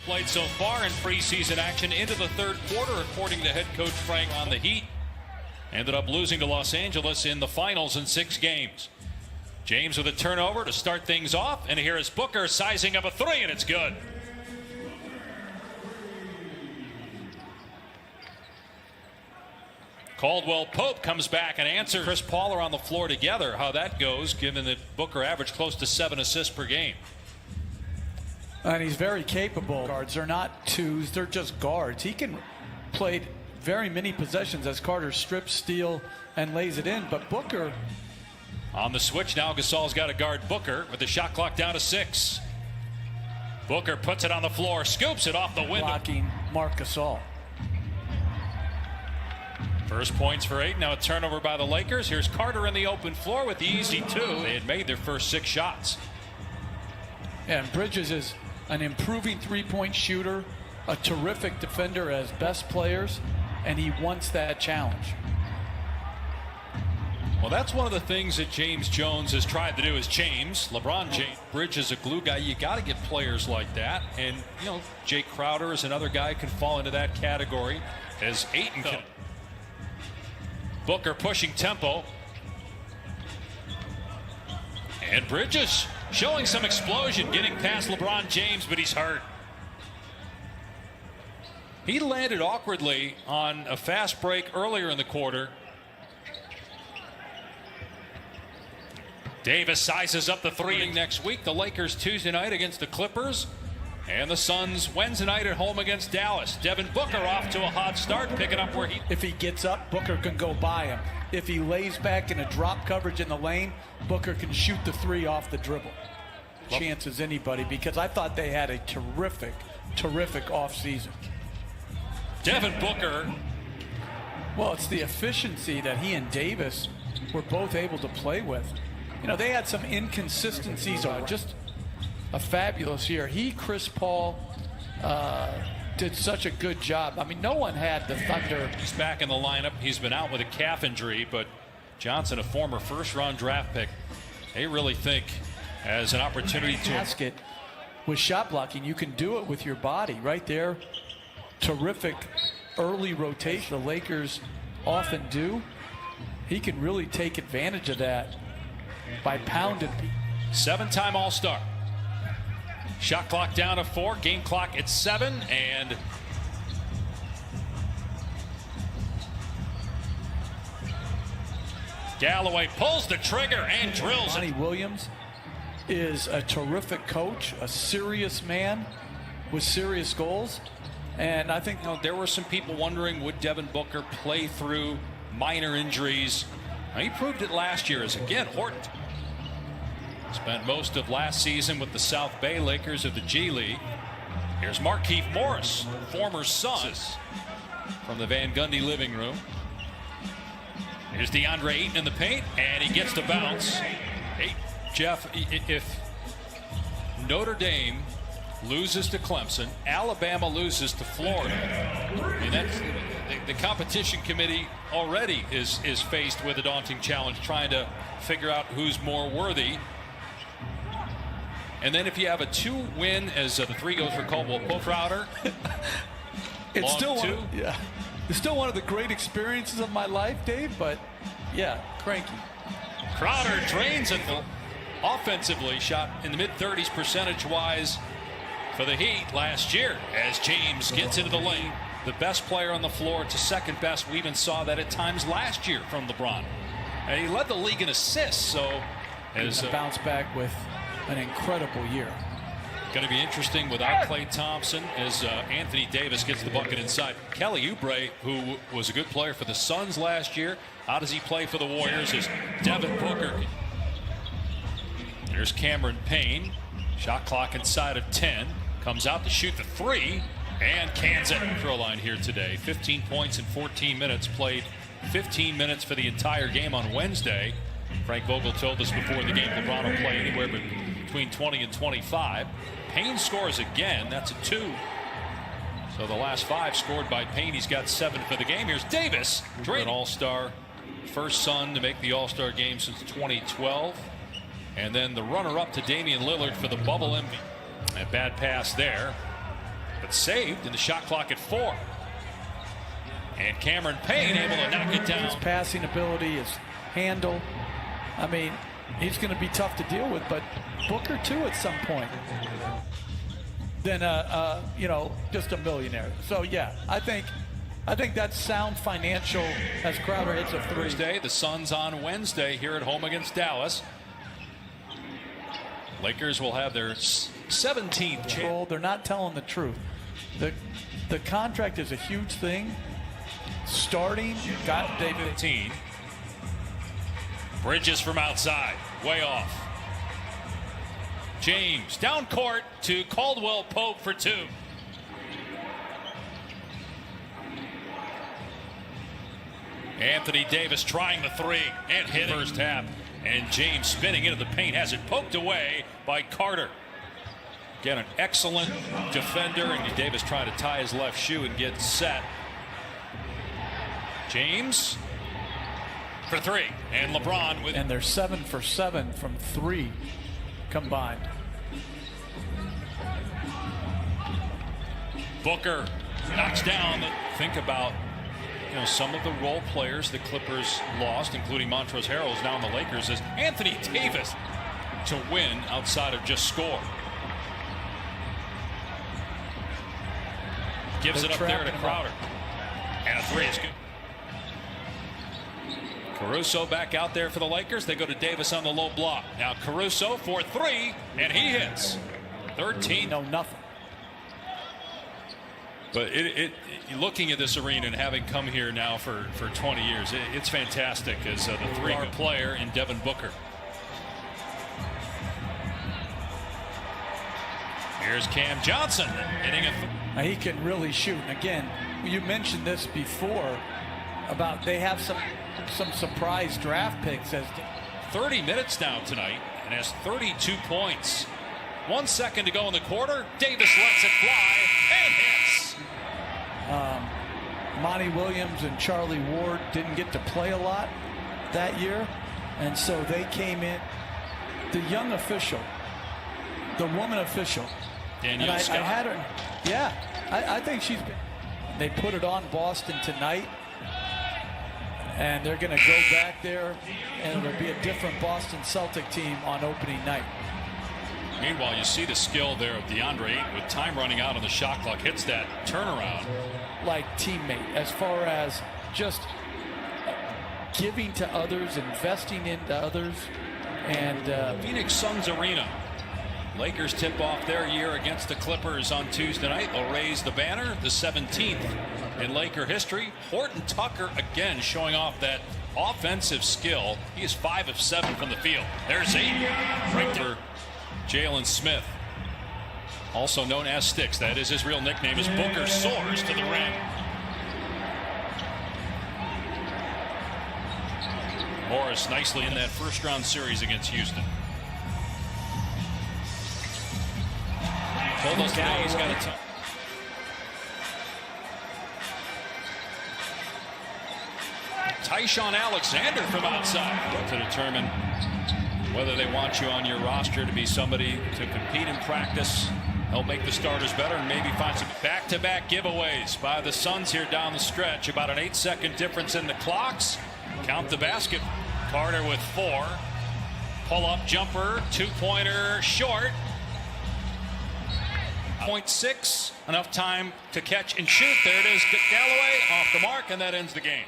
Played so far in preseason action into the third quarter, according to head coach Frank on the Heat. Ended up losing to Los Angeles in the finals in 6 games. James with a turnover to start things off, and here is Booker sizing up a 3, and it's good. Caldwell Pope comes back and answers. Chris Paul are on the floor together. How that goes, given that Booker averaged close to 7 assists per game. And he's very capable. Guards are not twos, they're just guards. He can play very many possessions as Carter strips, steal, and lays it in. But Booker... On the switch now, Gasol's got to guard Booker with the shot clock down to 6. Booker puts it on the floor, scoops it off the window. Blocking Marc Gasol. First points for 8. Now a turnover by the Lakers. Here's Carter in the open floor with the easy 2. They had made their first 6 shots. And Bridges is an improving three-point shooter, a terrific defender as best players, and he wants that challenge. Well, that's one of the things that James Jones has tried to do is James. LeBron James. Bridges a glue guy. You got to get players like that. And, you know, Jay Crowder is another guy who can fall into that category as Ayton can. Booker pushing tempo. And Bridges showing some explosion, getting past LeBron James, but he's hurt. He landed awkwardly on a fast break earlier in the quarter. Davis sizes up the 3 next week. The Lakers Tuesday night against the Clippers. And the Suns Wednesday night at home against Dallas. Devin Booker off to a hot start, picking up where he... If he gets up, Booker can go by him. If he lays back in a drop coverage in the lane, Booker can shoot the 3 off the dribble. Chances anybody, because I thought they had a terrific offseason. Devin Booker. Well, it's the efficiency that he and Davis were both able to play with. You know, they had some inconsistencies on just a fabulous year. Chris Paul did such a good job. I mean, no one had the Thunder. He's back in the lineup. He's been out with a calf injury, but Johnson, a former first-round draft pick, they really think as an opportunity to basket with shot blocking. You can do it with your body right there. Terrific early rotation. The Lakers often do. He can really take advantage of that by pounding. 7-time All-Star. Shot clock down to 4. Game clock at 7. And Galloway pulls the trigger and drills it. Williams is a terrific coach, a serious man with serious goals. And I think there were some people wondering, would Devin Booker play through minor injuries? Now, he proved it last year as, again, Horton spent most of last season with the South Bay Lakers of the G League. Here's Markieff Morris, former Suns, from the Van Gundy living room. Here's DeAndre Ayton in the paint, and he gets to bounce. Hey, Jeff, if Notre Dame loses to Clemson, Alabama loses to Florida, I mean, that's the competition committee already is faced with a daunting challenge, trying to figure out who's more worthy. And then if you have a 2-win, as the 3 goes for Caldwell Pope, Crowder, it's still it's still one of the great experiences of my life, Dave. But yeah, cranky. Crowder drains it offensively, shot in the mid-30s percentage-wise for the Heat last year as James gets into the lane. The best player on the floor to second best. We even saw that at times last year from LeBron. And he led the league in assists, so as bounce back with an incredible year. Going to be interesting without Klay Thompson as Anthony Davis gets the bucket inside. Kelly Oubre, who was a good player for the Suns last year, how does he play for the Warriors? As Devin Booker. There's Cameron Payne. Shot clock inside of 10. Comes out to shoot the 3 and cans it. Throw line here today. 15 points in 14 minutes. Played 15 minutes for the entire game on Wednesday. Frank Vogel told us before the game LeBron will play anywhere between 20 and 25. Payne scores again. That's a 2. So the last 5 scored by Payne. He's got 7 for the game. Here's Davis. An All-Star. First Sun to make the All-Star game since 2012. And then the runner-up to Damian Lillard for the bubble MVP. A bad pass there. but saved in the shot clock at 4. And Cameron Payne able to knock it down. His passing ability, his handle. I mean, he's going to be tough to deal with, but Booker too at some point. Then, just a millionaire. So yeah, I think that's sound financial as Crowder hits a 3. Thursday, the Suns on Wednesday here at home against Dallas. Lakers will have their 17th chance. They're not telling the truth. The contract is a huge thing. Starting, got David. 15. Bridges from outside, way off. James down court to Caldwell Pope for 2. Anthony Davis trying the 3 and hit first half. And James spinning into the paint has it poked away by Carter. Again, an excellent defender, and Davis trying to tie his left shoe and get set. James for 3, and LeBron with. And they're 7 for 7 from 3 combined. Booker knocks down. Think about some of the role players the Clippers lost, including Montrezl Harrell, is now in the Lakers, as Anthony Davis to win outside of just score. Gives it up there to Crowder. And a 3 is good. Caruso back out there for the Lakers. They go to Davis on the low block. Now Caruso for 3, and he hits. 13. No, nothing. But looking at this arena and having come here now for 20 years, it's fantastic as the 3 player in Devin Booker. Here's Cam Johnson hitting it. Now he can really shoot. And again, you mentioned this before about they have some surprise draft picks. As 30 minutes now tonight and has 32 points. 1 second to go in the quarter. Davis lets it fly and hits. Monty Williams and Charlie Ward didn't get to play a lot that year, and so they came in. The young official, the woman official, Danielle Scott. I had her. Yeah, I think she's been. They put it on Boston tonight, and they're going to go back there, and it'll be a different Boston Celtic team on opening night. Meanwhile, you see the skill there of DeAndre Ayton with time running out on the shot clock. Hits that turnaround. Like teammate, as far as just giving to others, investing into others, and Phoenix Suns Arena. Lakers tip off their year against the Clippers on Tuesday night. They'll raise the banner, the 17th in Laker history. Horton Tucker again showing off that offensive skill. He is 5 of 7 from the field. There's 8 right there. Jalen Smith, also known as Sticks, that is his real nickname, as Booker soars to the rim. Morris nicely in that first round series against Houston. Told us today he's got a ton. Tyshawn Alexander from outside to determine whether they want you on your roster to be somebody to compete in practice, help make the starters better, and maybe find some back-to-back giveaways by the Suns here down the stretch. About an 8-second difference in the clocks. Count the basket. Carter with 4. Pull-up jumper, 2-pointer, short. 0.6, enough time to catch and shoot. There it is, Galloway off the mark, and that ends the game.